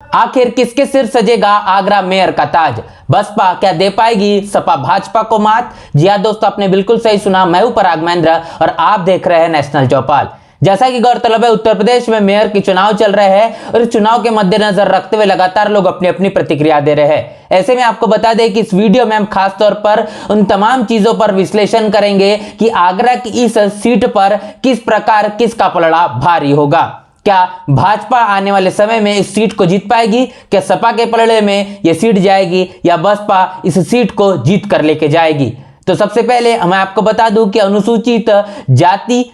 आखिर किसके सिर सजेगा आगरा मेयर का ताज? बसपा क्या दे पाएगी सपा भाजपा को मात? जी हां दोस्तों, आपने बिल्कुल सही सुना। मैं हूं पराग महेंद्र और आप देख रहे हैं नेशनल चौपाल। जैसा कि गौरतलब है, उत्तर प्रदेश में मेयर के चुनाव चल रहे हैं और इस चुनाव के मद्देनजर रखते हुए लगातार लोग अपनी अपनी प्रतिक्रिया दे रहे हैं। ऐसे में आपको बता दें कि इस वीडियो में हम खास तौर पर उन तमाम चीजों पर विश्लेषण करेंगे कि आगरा की इस सीट पर किस प्रकार किसका पलड़ा भारी होगा। क्या भाजपा आने वाले समय में इस सीट को जीत पाएगी? क्या सपा के पलड़े में यह सीट जाएगी या बसपा इस सीट को जीत कर लेके जाएगी? तो सबसे पहले मैं आपको बता दूं कि अनुसूचित जाति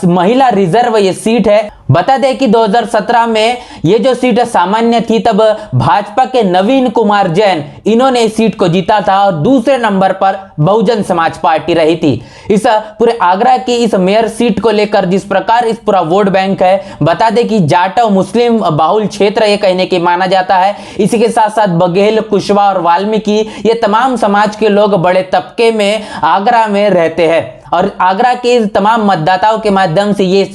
महिला रिजर्व ये सीट है। बता दें कि 2017 में ये जो सीट सामान्य थी, तब भाजपा के नवीन कुमार जैन इन्होंने इस सीट को जीता था और दूसरे नंबर पर बहुजन समाज पार्टी रही थी। इस पूरे आगरा की इस मेयर सीट को लेकर जिस प्रकार इस पूरा वोट बैंक है, बता दें कि जाटव मुस्लिम बाहुल क्षेत्र ये कहने की माना जाता है। इसी के साथ साथ बघेल, कुशवाहा और वाल्मीकि ये तमाम समाज के लोग बड़े तबके में आगरा में रहते हैं और आगरा के तमाम मतदाताओं के माध्यम से ये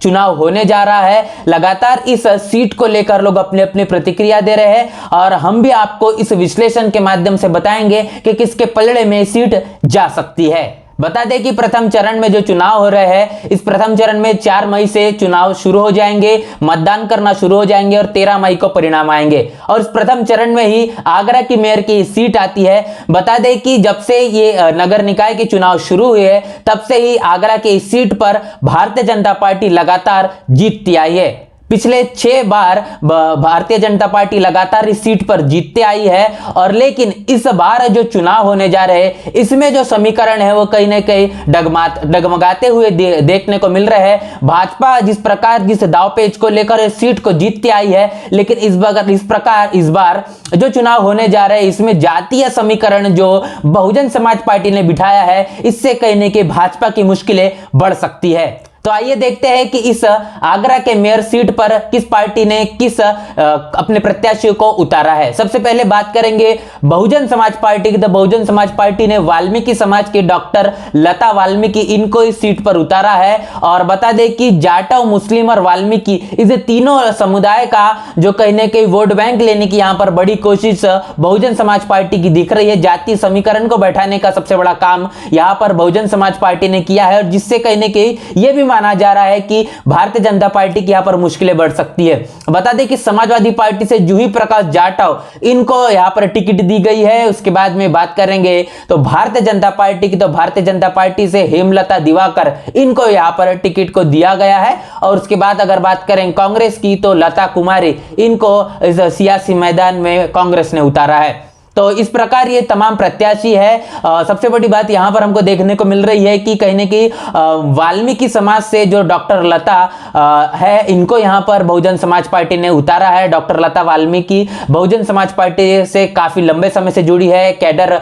चुनाव होने जा रहा है। लगातार इस सीट को लेकर लोग अपनी अपनी प्रतिक्रिया दे रहे हैं और हम भी आपको इस विश्लेषण के माध्यम से बताएंगे कि किसके पलड़े में सीट जा सकती है। बता दें कि प्रथम चरण में जो चुनाव हो रहे हैं, इस प्रथम चरण में 4 मई से चुनाव शुरू हो जाएंगे, मतदान करना शुरू हो जाएंगे और 13 मई को परिणाम आएंगे और इस प्रथम चरण में ही आगरा की मेयर की सीट आती है। बता दें कि जब से ये नगर निकाय के चुनाव शुरू हुए तब से ही आगरा की इस सीट पर भारतीय जनता पार्टी लगातार जीतती आई है। पिछले 6 बार भारतीय जनता पार्टी लगातार इस सीट पर जीतते आई है और लेकिन इस बार जो चुनाव होने जा रहे हैं, इसमें जो समीकरण है वो कहीं ना कहीं डगमगाते हुए देखने को मिल रहे हैं। भाजपा जिस प्रकार जिस दावपेच को लेकर इस सीट को जीतती आई है, लेकिन इस बार जो चुनाव होने जा रहे हैं, इसमें जातीय समीकरण जो बहुजन समाज पार्टी ने बिठाया है, इससे कहीं ना कहीं भाजपा की मुश्किलें बढ़ सकती है। तो आइए देखते हैं कि इस आगरा के मेयर सीट पर किस पार्टी ने किस अपने प्रत्याशी को उतारा है। सबसे पहले बात करेंगे बहुजन समाज पार्टी की। तो बहुजन समाज पार्टी ने वाल्मीकि समाज के डॉक्टर लता वाल्मीकि इनको इस सीट पर उतारा है और बता दें कि जाटव, मुस्लिम और वाल्मीकि इस तीनों समुदाय का जो कहीं ना कहीं वोट बैंक लेने की यहां पर बड़ी कोशिश बहुजन समाज पार्टी की दिख रही है। जातीय समीकरण को बैठाने का सबसे बड़ा काम यहां पर बहुजन समाज पार्टी ने किया है और जिससे कहीं ना कहीं यह भी माना जा रहा है कि भारतीय जनता पार्टी की यहां पर मुश्किलें बढ़ सकती है। बता दें कि समाजवादी पार्टी से जूही प्रकाश जाटव इनको यहां पर टिकट दी गई है। उसके बाद में बात करेंगे तो भारतीय जनता पार्टी की, तो भारतीय जनता पार्टी से हेमलता दिवाकर इनको यहां पर टिकट को दिया गया है। और उसके बाद अगर बात करें कांग्रेस की, तो लता कुमारी इनको इस सियासी मैदान में कांग्रेस ने उतारा है। तो इस प्रकार ये तमाम प्रत्याशी है। सबसे बड़ी बात यहां पर हमको देखने को मिल रही है कि कहीं ना कहीं वाल्मीकि समाज से जो डॉक्टर लता है, इनको यहां पर बहुजन समाज पार्टी ने उतारा है। डॉक्टर लता वाल्मीकि बहुजन समाज पार्टी से काफी लंबे समय से जुड़ी है, कैडर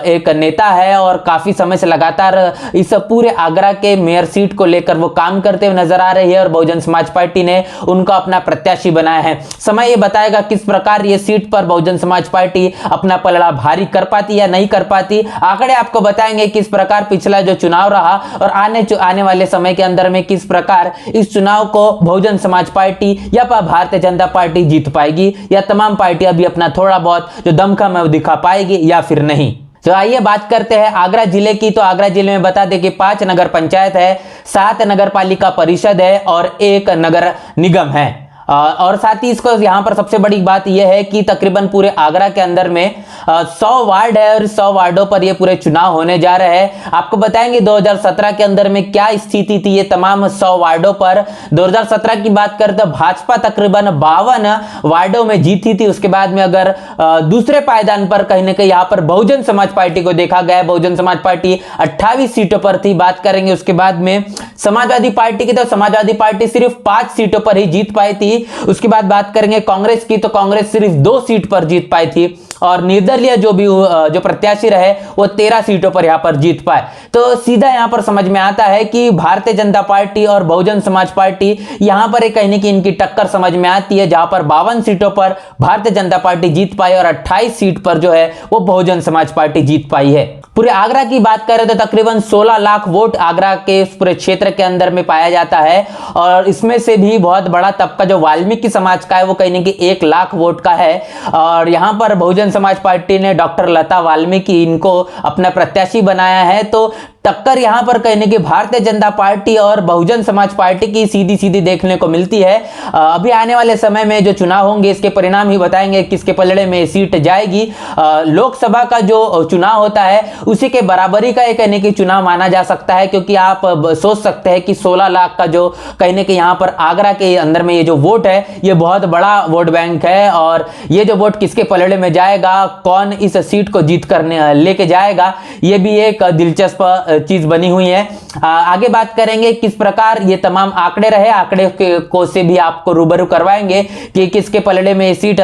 एक नेता है और काफी समय से लगातार इस पूरे आगरा के मेयर सीट को लेकर वो काम करते हुए नजर आ रही है और बहुजन समाज पार्टी ने उनको अपना प्रत्याशी बनाया है। समय ये बताएगा किस प्रकार ये सीट पर बहुजन समाज पार्टी अपना पलड़ा भारी कर पाती या नहीं कर पाती। आंकड़े आपको बताएंगे किस प्रकार पिछला जो चुनाव रहा और आने वाले समय के अंदर में किस प्रकार इस चुनाव को बहुजन समाज पार्टी या भारतीय जनता पार्टी जीत पाएगी या तमाम पार्टियां भी अपना थोड़ा बहुत जो दमखम है वो दिखा पाएगी या फिर नहीं। तो आइए बात करते हैं आगरा जिले की। तो आगरा जिले में बता दें कि 5 नगर पंचायत है, 7 नगर पालिका परिषद है और 1 नगर निगम है। और साथ ही इसको यहां पर सबसे बड़ी बात यह है कि तकरीबन पूरे आगरा के अंदर में 100 वार्ड है और 100 वार्डों पर ये पूरे चुनाव होने जा रहे हैं। आपको बताएंगे 2017 के अंदर में क्या स्थिति थी ये तमाम 100 वार्डों पर। 2017 की बात करें तो भाजपा तकरीबन 52 वार्डों में जीती थी। उसके बाद में अगर दूसरे पायदान पर कहीं ना कहीं यहां पर बहुजन समाज पार्टी को देखा गया, बहुजन समाज पार्टी 28 सीटों पर थी। बात करेंगे उसके बाद में समाजवादी पार्टी की, तो समाजवादी पार्टी सिर्फ 5 सीटों पर ही जीत पाई थी। उसके बाद बात करेंगे कांग्रेस की, तो कांग्रेस सिर्फ 2 सीट पर जीत पाई थी। और निर्दलीय जो प्रत्याशी रहे वो 13 सीटों पर यहां पर जीत पाए। तो सीधा यहां पर समझ में आता है कि भारतीय जनता पार्टी और बहुजन समाज पार्टी यहां पर एक कहने की इनकी टक्कर समझ में आती है, जहां पर 52 सीटों पर भारतीय जनता पार्टी जीत पाई और 28 सीट पर जो है वो बहुजन समाज पार्टी जीत पाई है। पूरे आगरा की बात करें तो तकरीबन 16 लाख वोट आगरा के पूरे क्षेत्र के अंदर में पाया जाता है और इसमें से भी बहुत बड़ा तबका जो वाल्मीकि समाज का है वो कहने की 1 लाख वोट का है। और यहां पर बहुजन समाज पार्टी ने डॉक्टर लता वाल्मीकि इनको अपना प्रत्याशी बनाया है। तो टक्कर यहां पर कहने की भारतीय जनता पार्टी और बहुजन समाज पार्टी की सीधी सीधी देखने को मिलती है। अभी आने वाले समय में जो चुनाव होंगे इसके परिणाम ही बताएंगे किसके पलड़े में सीट जाएगी। लोकसभा का जो चुनाव होता है उसी के बराबरी का एक कहने की चुनाव माना जा सकता है, क्योंकि आप सोच सकते हैं कि 16 लाख का जो कहने के यहां पर आगरा के अंदर में ये जो वोट है ये बहुत बड़ा वोट बैंक है और ये जो वोट किसके पलड़े में जाएगा, कौन इस सीट को जीत करने लेके जाएगा, ये भी एक दिलचस्प चीज बनी हुई है। आगे बात करेंगे किस प्रकार ये तमाम आंकड़े रहे, आंकड़े को से भी आपको रूबरू करवाएंगे कि किसके पलड़े में ये सीट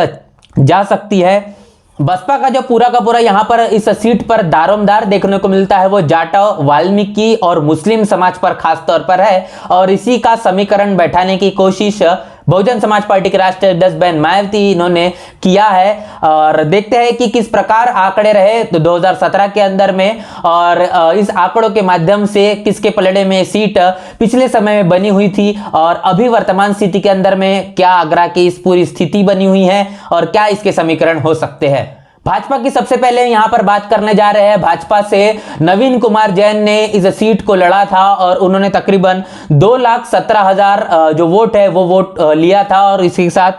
जा सकती है। बसपा का जो पूरा का पूरा यहां पर इस सीट पर दारोमदार देखने को मिलता है वो जाटव, वाल्मीकि और मुस्लिम समाज पर खास तौर पर है और इसी का समीकरण बैठाने की कोशिश बहुजन समाज पार्टी के राष्ट्रीय अध्यक्ष बहन मायावती इन्होंने किया है। और देखते हैं कि किस प्रकार आंकड़े रहे तो 2017 के अंदर में और इस आंकड़ों के माध्यम से किसके पलड़े में सीट पिछले समय में बनी हुई थी और अभी वर्तमान स्थिति के अंदर में क्या आगरा की इस पूरी स्थिति बनी हुई है और क्या इसके समीकरण हो सकते हैं। भाजपा की सबसे पहले यहां पर बात करने जा रहे हैं। भाजपा से नवीन कुमार जैन ने इस सीट को लड़ा था और उन्होंने तकरीबन 2,17,000 जो वोट है वो वोट लिया था और इसी के साथ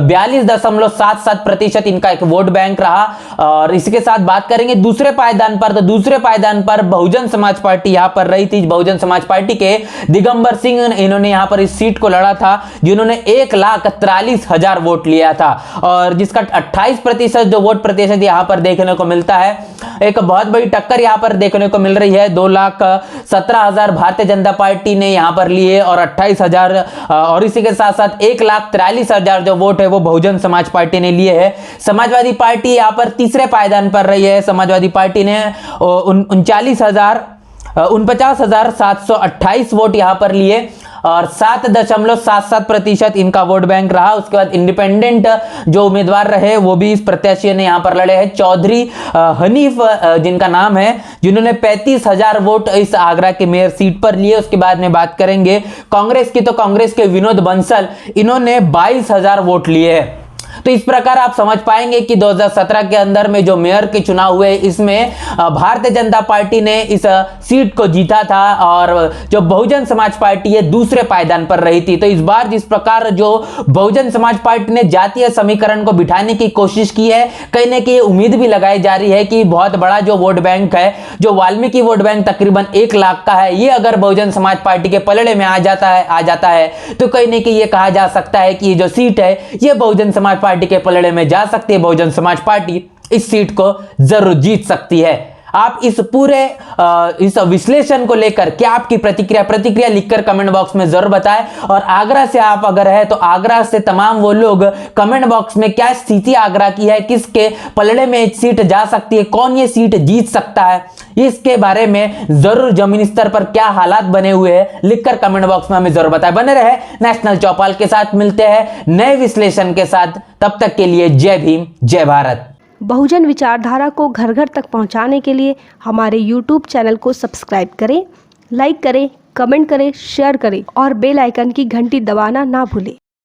42.77% इनका एक वोट बैंक रहा। और इसके साथ बात करेंगे दूसरे पायदान पर, तो दूसरे पायदान पर बहुजन समाज पार्टी यहां पर रही थी। बहुजन समाज पार्टी के दिगंबर सिंह इन्होंने यहां पर इस सीट को लड़ा था जिन्होंने 1,43,000 वोट लिया था और जिसका 28% जो वोट प्रतिशत यहां पर देखने को मिलता है। एक बहुत बड़ी टक्कर यहां पर देखने को मिल रही है। 2,17,000 भारतीय जनता पार्टी ने यहां पर लिए और 28,000 और इसी के साथ साथ 1,43,000 जो वोट है वो बहुजन समाज पार्टी ने लिए है। समाजवादी पार्टी यहां पर तीसरे पायदान पर रही है। समाजवादी पार्टी ने 49,728 वोट यहां पर लिए और 7.77% इनका वोट बैंक रहा। उसके बाद इंडिपेंडेंट जो उम्मीदवार रहे वो भी इस प्रत्याशी ने यहां पर लड़े हैं, चौधरी हनीफ जिनका नाम है, जिन्होंने 35,000 वोट इस आगरा के मेयर सीट पर लिए। उसके बाद में बात करेंगे कांग्रेस की, तो कांग्रेस के विनोद बंसल इन्होंने 22,000 वोट लिए हैं। तो इस प्रकार आप समझ पाएंगे कि 2017 के अंदर में जो मेयर के चुनाव हुए इसमें भारतीय जनता पार्टी ने इस सीट को जीता था और जो बहुजन समाज पार्टी है दूसरे पायदान पर रही थी। तो इस बार जिस प्रकार जो बहुजन समाज पार्टी ने जातीय समीकरण को बिठाने की कोशिश की है, कहीं ना कहीं उम्मीद भी लगाई जा रही है कि बहुत बड़ा जो वोट बैंक है, जो वाल्मीकि वोट बैंक तकरीबन 1 लाख का है, ये अगर बहुजन समाज पार्टी के पलड़े में आ जाता है तो कहीं ना कहीं ये कहा जा सकता है कि ये जो सीट है ये बहुजन समाज पार्टी के पलड़े में जा सकती है। बहुजन समाज पार्टी इस सीट को जरूर जीत सकती है। आप इस पूरे इस विश्लेषण को लेकर क्या आपकी प्रतिक्रिया लिखकर कमेंट बॉक्स में जरूर बताएं। और आगरा से आप अगर है तो आगरा से तमाम वो लोग कमेंट बॉक्स में क्या स्थिति आगरा की है, किसके पलड़े में सीट जा सकती है, कौन ये सीट जीत सकता है, इसके बारे में जरूर जमीनी स्तर पर क्या हालात बने हुए हैं लिखकर कमेंट बॉक्स में हमें जरूर बताएं। बने रहे नेशनल चौपाल के साथ, मिलते हैं नए विश्लेषण के साथ, तब तक के लिए जय भीम जय भारत। बहुजन विचारधारा को घर घर तक पहुंचाने के लिए हमारे YouTube चैनल को सब्सक्राइब करें, लाइक करें, कमेंट करें, शेयर करें और बेल आइकन की घंटी दबाना ना भूलें।